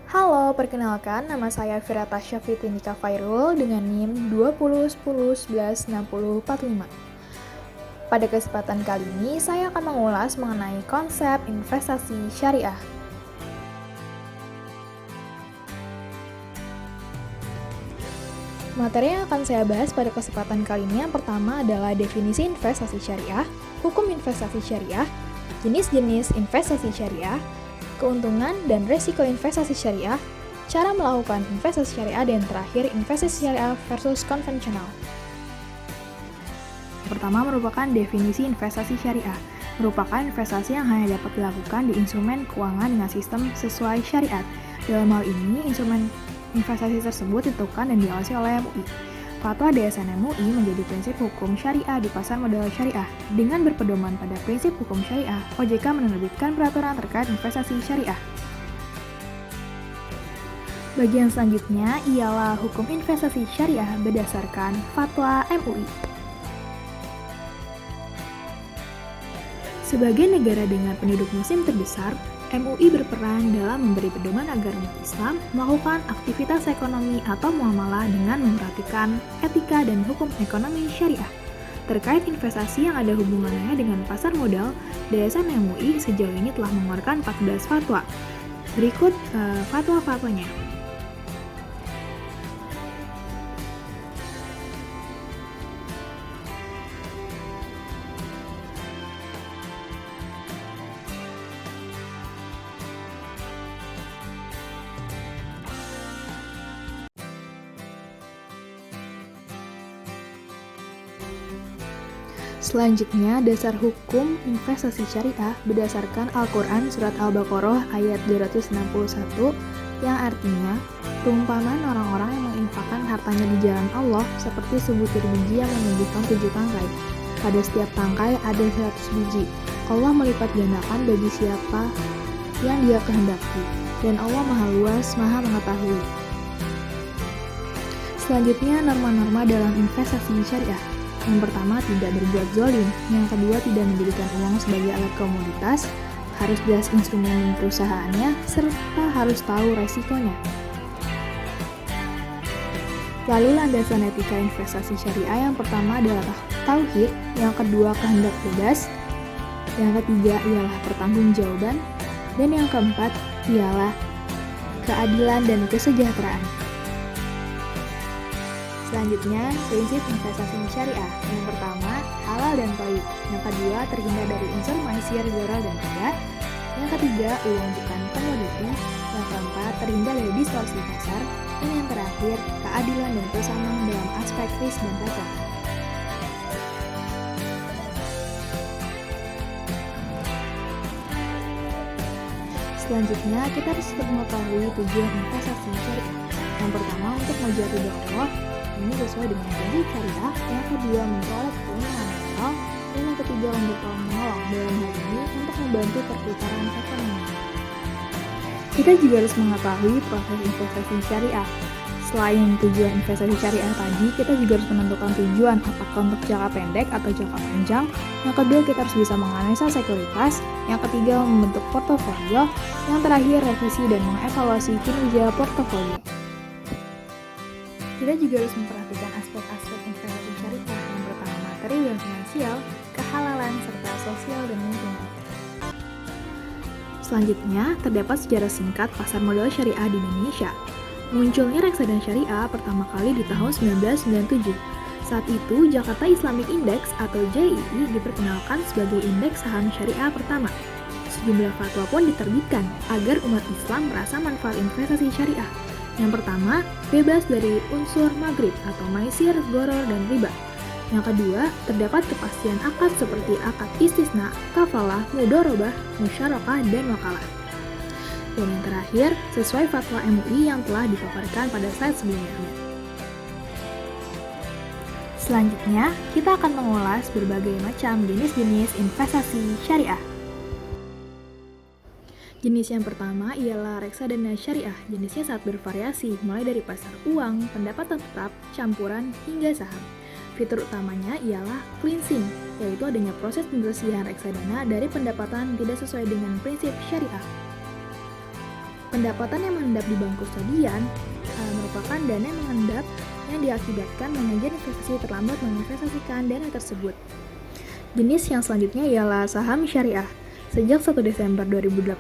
Halo, perkenalkan nama saya Firata Syafitinika Fairul dengan NIM 2010116045. Pada kesempatan kali ini, saya akan mengulas mengenai konsep investasi syariah. Materi yang akan saya bahas pada kesempatan kali ini yang pertama adalah definisi investasi syariah, hukum investasi syariah, jenis-jenis investasi syariah, keuntungan dan risiko investasi syariah, cara melakukan investasi syariah, dan terakhir investasi syariah versus konvensional. Pertama merupakan definisi investasi syariah. Merupakan investasi yang hanya dapat dilakukan di instrumen keuangan dengan sistem sesuai syariat. Dalam hal ini, instrumen investasi tersebut ditentukan dan diawasi oleh MUI. Fatwa DSN MUI menjadi prinsip hukum syariah di pasar modal syariah. Dengan berpedoman pada prinsip hukum syariah, OJK menerbitkan peraturan terkait investasi syariah. Bagian selanjutnya ialah hukum investasi syariah berdasarkan Fatwa MUI. Sebagai negara dengan penduduk muslim terbesar, MUI berperan dalam memberi pedoman agar umat Islam melakukan aktivitas ekonomi atau muamalah dengan memperhatikan etika dan hukum ekonomi syariah. Terkait investasi yang ada hubungannya dengan pasar modal, DSN MUI sejauh ini telah mengeluarkan 14 fatwa. Berikut fatwa-fatwanya. Selanjutnya, dasar hukum investasi syariah berdasarkan Al-Quran Surat Al-Baqarah ayat 261 yang artinya, perumpamaan orang-orang yang menginfakkan hartanya di jalan Allah seperti sebutir biji yang menumbuhkan 7 tangkai. Pada setiap tangkai ada 100 biji. Allah melipat gandakan bagi siapa yang Dia kehendaki, dan Allah Maha Luas, Maha Mengetahui. Selanjutnya, norma-norma dalam investasi syariah. Yang pertama, tidak berbuat zalim. Yang kedua, tidak menjadikan uang sebagai alat komoditas. Harus jelas instrumen perusahaannya, serta harus tahu resikonya. Lalu landasan etika investasi syariah yang pertama adalah tauhid, yang kedua kehendak bebas, yang ketiga ialah pertanggungjawaban, dan yang keempat ialah keadilan dan kesejahteraan. Selanjutnya, prinsip investasi syariah. Yang pertama, halal dan thayyib. Yang kedua, terhindar dari unsur maisir, gharar, dan riba. Yang ketiga, uang bukan komoditi. Yang keempat, terhindar dari distorsi pasar. Dan yang terakhir, keadilan dan kesamaan dalam aspek risk dan return. Selanjutnya, kita harus mengetahui tujuan investasi syariah. Yang pertama, untuk mengejar ridha Allah, ini sesuai dengan janji syariah. Yang kedua, memperoleh keuntungan moral. Dan yang ketiga, untuk menolong, dalam hal ini untuk membantu perputaran ekonomi. Kita juga harus mengetahui proses investasi syariah. Selain tujuan investasi syariah tadi, kita juga harus menentukan tujuan, apakah untuk jangka pendek atau jangka panjang. Yang kedua, kita harus bisa menganalisa sekuritas. Yang ketiga, membentuk portofolio. Yang terakhir, revisi dan mengevaluasi kinerja portofolio. Kita juga harus memperhatikan aspek-aspek investasi syariah. Yang pertama, materi dan finansial, kehalalan, serta sosial dan lingkungan. Selanjutnya, terdapat sejarah singkat pasar modal syariah di Indonesia. Munculnya reksadana syariah pertama kali di tahun 1997. Saat itu, Jakarta Islamic Index atau JII diperkenalkan sebagai indeks saham syariah pertama. Sejumlah fatwa pun diterbitkan agar umat Islam merasa manfaat investasi syariah. Yang pertama, bebas dari unsur maghrib atau maisir, gharar, dan riba. Yang kedua, terdapat kepastian akad seperti akad istisna, kafalah, mudharabah, musyarakah, dan wakalah. Dan yang terakhir, sesuai fatwa MUI yang telah dipaparkan pada slide sebelumnya. Selanjutnya, kita akan mengulas berbagai macam jenis-jenis investasi syariah. Jenis yang pertama ialah reksadana syariah. Jenisnya sangat bervariasi, mulai dari pasar uang, pendapatan tetap, campuran, hingga saham. Fitur utamanya ialah cleansing, yaitu adanya proses pembersihan reksadana dari pendapatan tidak sesuai dengan prinsip syariah. Pendapatan yang mengendap di bank kustodian merupakan dana yang mengendap yang diakibatkan manajer investasi terlambat menginvestasikan dana tersebut. Jenis yang selanjutnya ialah saham syariah. Sejak 1 Desember 2018,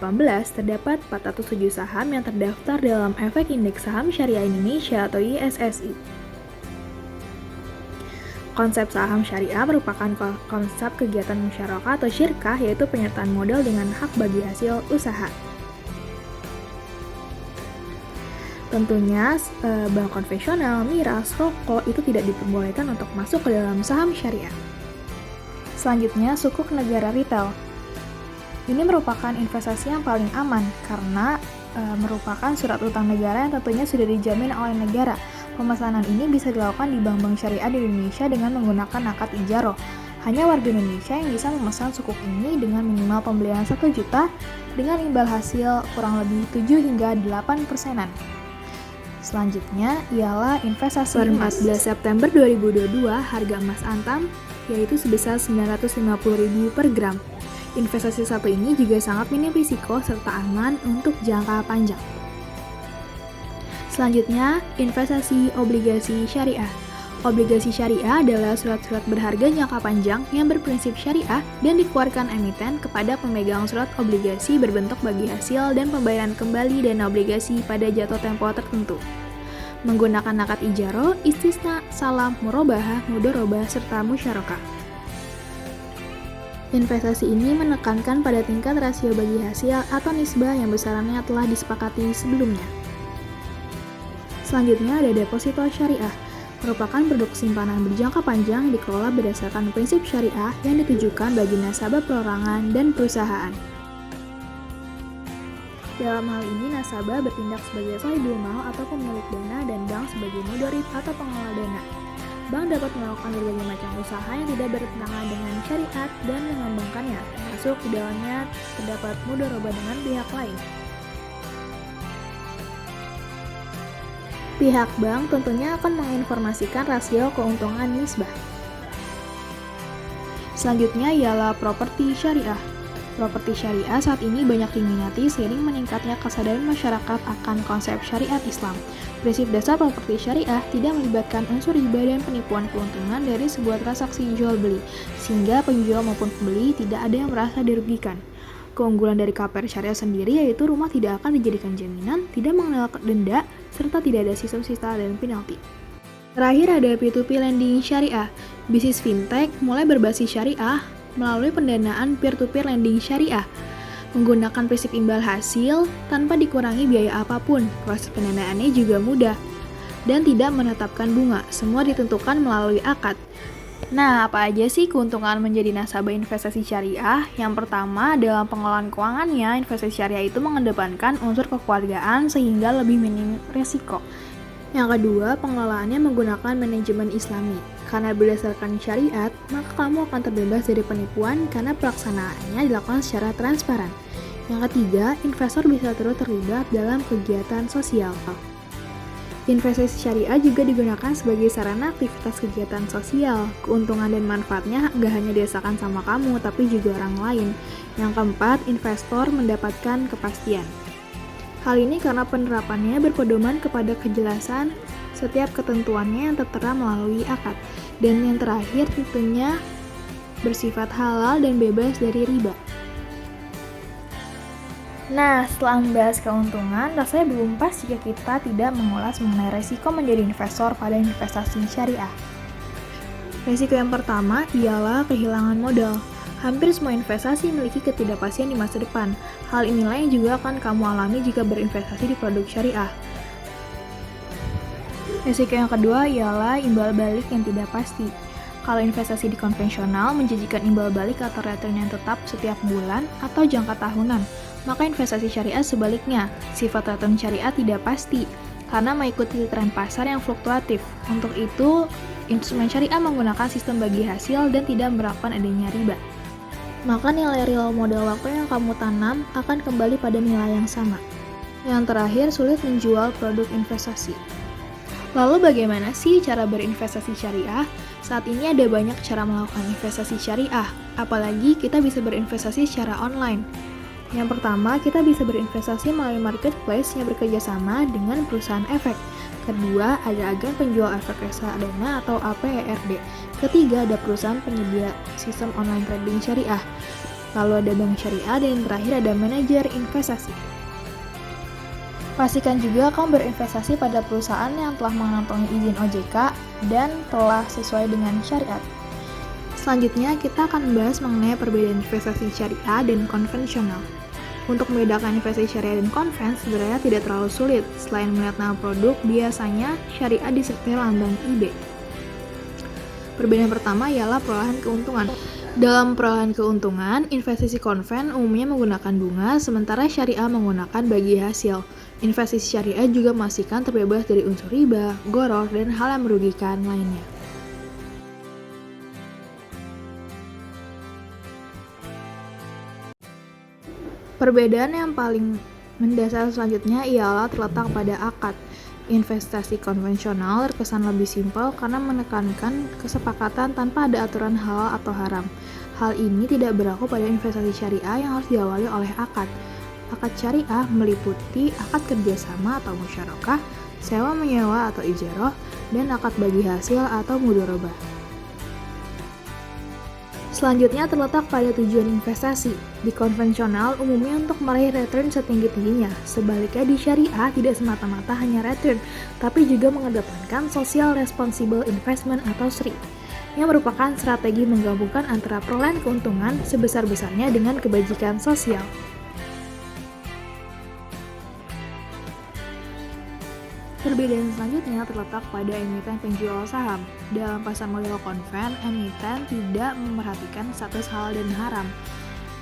terdapat 407 saham yang terdaftar dalam Efek Indeks Saham Syariah Indonesia atau ISSI. Konsep saham syariah merupakan konsep kegiatan musyarakah atau syirkah, yaitu penyertaan modal dengan hak bagi hasil usaha. Tentunya, bank konvensional, miras, rokok itu tidak diperbolehkan untuk masuk ke dalam saham syariah. Selanjutnya, sukuk negara retail. Ini merupakan investasi yang paling aman karena merupakan surat utang negara yang tentunya sudah dijamin oleh negara. Pemesanan ini bisa dilakukan di bank-bank syariah di Indonesia dengan menggunakan akad ijaroh. Hanya warga Indonesia yang bisa memesan sukuk ini dengan minimal pembelian 1 juta dengan imbal hasil kurang lebih 7 hingga 8%. Selanjutnya ialah investasi emas. Per 14 September 2022, harga emas Antam yaitu sebesar 950.000 per gram. Investasi satu ini juga sangat minim risiko serta aman untuk jangka panjang. Selanjutnya, investasi obligasi syariah. Obligasi syariah adalah surat-surat berharga jangka panjang yang berprinsip syariah dan dikeluarkan emiten kepada pemegang surat obligasi berbentuk bagi hasil dan pembayaran kembali dana obligasi pada jatuh tempo tertentu. Menggunakan akad ijaroh, istisna, salam, murabahah, mudharabah, serta musyarakah. Investasi ini menekankan pada tingkat rasio bagi hasil atau nisbah yang besarannya telah disepakati sebelumnya. Selanjutnya ada deposito syariah, merupakan produk simpanan berjangka panjang dikelola berdasarkan prinsip syariah yang ditujukan bagi nasabah perorangan dan perusahaan. Dalam hal ini, nasabah bertindak sebagai sahibul mal atau pemilik dana dan bank sebagai mudharib atau pengelola dana. Bank dapat melakukan berbagai macam usaha yang tidak bertentangan dengan syariat dan mengembangkannya, termasuk di dalamnya terdapat mudharabah dengan pihak lain. Pihak bank tentunya akan menginformasikan rasio keuntungan nisbah. Selanjutnya ialah properti syariah. Properti syariah saat ini banyak diminati seiring meningkatnya kesadaran masyarakat akan konsep syariat Islam. Prinsip dasar properti syariah tidak melibatkan unsur riba dan penipuan keuntungan dari sebuah transaksi jual-beli, sehingga penjual maupun pembeli tidak ada yang merasa dirugikan. Keunggulan dari KPR syariah sendiri yaitu rumah tidak akan dijadikan jaminan, tidak mengenal denda, serta tidak ada sistem sisa dan penalti. Terakhir ada P2P lending syariah. Bisnis fintech mulai berbasis syariah melalui pendanaan peer-to-peer lending syariah, menggunakan prinsip imbal hasil tanpa dikurangi biaya apapun. Proses pendanaannya juga mudah dan tidak menetapkan bunga, semua ditentukan melalui akad. Nah, apa aja sih keuntungan menjadi nasabah investasi syariah? Yang pertama, dalam pengelolaan keuangannya, investasi syariah itu mengedepankan unsur kekeluargaan sehingga lebih minim risiko. Yang kedua, pengelolaannya menggunakan manajemen Islami. Karena berdasarkan syariat, maka kamu akan terbebas dari penipuan karena pelaksanaannya dilakukan secara transparan. Yang ketiga, investor bisa terus terlibat dalam kegiatan sosial. Investasi syariah juga digunakan sebagai sarana aktivitas kegiatan sosial. Keuntungan dan manfaatnya nggak hanya dirasakan sama kamu, tapi juga orang lain. Yang keempat, investor mendapatkan kepastian. Hal ini karena penerapannya berpedoman kepada kejelasan setiap ketentuannya yang tertera melalui akad. Dan yang terakhir tentunya bersifat halal dan bebas dari riba. Nah, setelah membahas keuntungan, rasanya belum pas jika kita tidak mengulas mengenai resiko menjadi investor pada investasi syariah. Resiko yang pertama ialah kehilangan modal. Hampir semua investasi memiliki ketidakpastian di masa depan. Hal inilah yang juga akan kamu alami jika berinvestasi di produk syariah. Resiko yang kedua ialah imbal balik yang tidak pasti. Kalau investasi di konvensional menjanjikan imbal balik atau return yang tetap setiap bulan atau jangka tahunan, maka investasi syariah sebaliknya, sifat return syariah tidak pasti karena mengikuti tren pasar yang fluktuatif. Untuk itu, instrumen syariah menggunakan sistem bagi hasil dan tidak melakukan adanya riba. Maka nilai real modal waktu yang kamu tanam akan kembali pada nilai yang sama. Yang terakhir, sulit menjual produk investasi. Lalu bagaimana sih cara berinvestasi syariah? Saat ini ada banyak cara melakukan investasi syariah, apalagi kita bisa berinvestasi secara online. Yang pertama, kita bisa berinvestasi melalui marketplace yang bekerja sama dengan perusahaan efek. Kedua, ada agen penjual efek reksadana atau APRD. Ketiga, ada perusahaan penyedia sistem online trading syariah. Lalu ada bank syariah, dan yang terakhir ada manajer investasi. Pastikan juga kamu berinvestasi pada perusahaan yang telah mengantongi izin OJK dan telah sesuai dengan syariat. Selanjutnya, kita akan membahas mengenai perbedaan investasi syariah dan konvensional. Untuk membedakan investasi syariah dan konven sebenarnya tidak terlalu sulit. Selain melihat nama produk, biasanya syariah disertai lambang IB. Perbedaan pertama ialah perolehan keuntungan. Dalam perolehan keuntungan, investasi konven umumnya menggunakan bunga, sementara syariah menggunakan bagi hasil. Investasi syariah juga memastikan terbebas dari unsur riba, gharar, dan hal yang merugikan lainnya. Perbedaan yang paling mendasar selanjutnya ialah terletak pada akad. Investasi konvensional terkesan lebih simpel karena menekankan kesepakatan tanpa ada aturan halal atau haram. Hal ini tidak berlaku pada investasi syariah yang harus diawali oleh akad. Akad syariah meliputi akad kerjasama atau musyarakah, sewa menyewa atau ijarah, dan akad bagi hasil atau mudharabah. Selanjutnya terletak pada tujuan investasi. Di konvensional umumnya untuk meraih return setinggi-tingginya. Sebaliknya di syariah tidak semata-mata hanya return, tapi juga mengedepankan social responsible investment atau SRI, yang merupakan strategi menggabungkan antara perolehan keuntungan sebesar-besarnya dengan kebajikan sosial. Perbedaan selanjutnya terletak pada emiten penjual saham. Dalam pasar modal konven, emiten tidak memperhatikan status halal dan haram,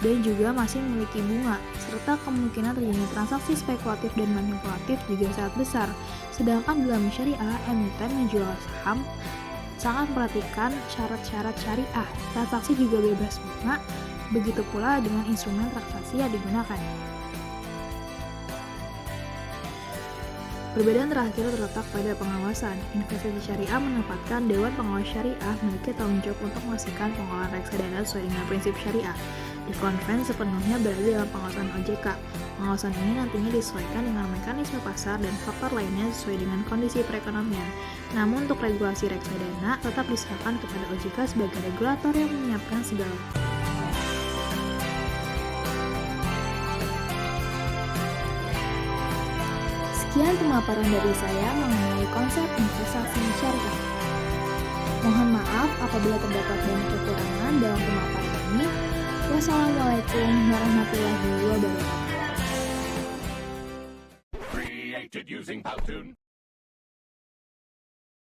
dan juga masih memiliki bunga, serta kemungkinan terjadinya transaksi spekulatif dan manipulatif juga sangat besar. Sedangkan dalam syariah, emiten menjual saham sangat memperhatikan syarat-syarat syariah. Transaksi juga bebas bunga, begitu pula dengan instrumen transaksi yang digunakan. Perbedaan terakhir terletak pada pengawasan. Investasi syariah menempatkan Dewan Pengawas Syariah memiliki tanggung jawab untuk memastikan pengelolaan reksadana sesuai dengan prinsip syariah. Di konven sepenuhnya berada dalam pengawasan OJK. Pengawasan ini nantinya disesuaikan dengan mekanisme pasar dan faktor lainnya sesuai dengan kondisi perekonomian. Namun untuk regulasi reksadana tetap diserahkan kepada OJK sebagai regulator yang menyiapkan segala. Sekian pemaparan dari saya mengenai konsep investasi syariah. Mohon maaf apabila terdapat banyak kekurangan dalam pemaparan ini. Wassalamualaikum warahmatullahi wabarakatuh.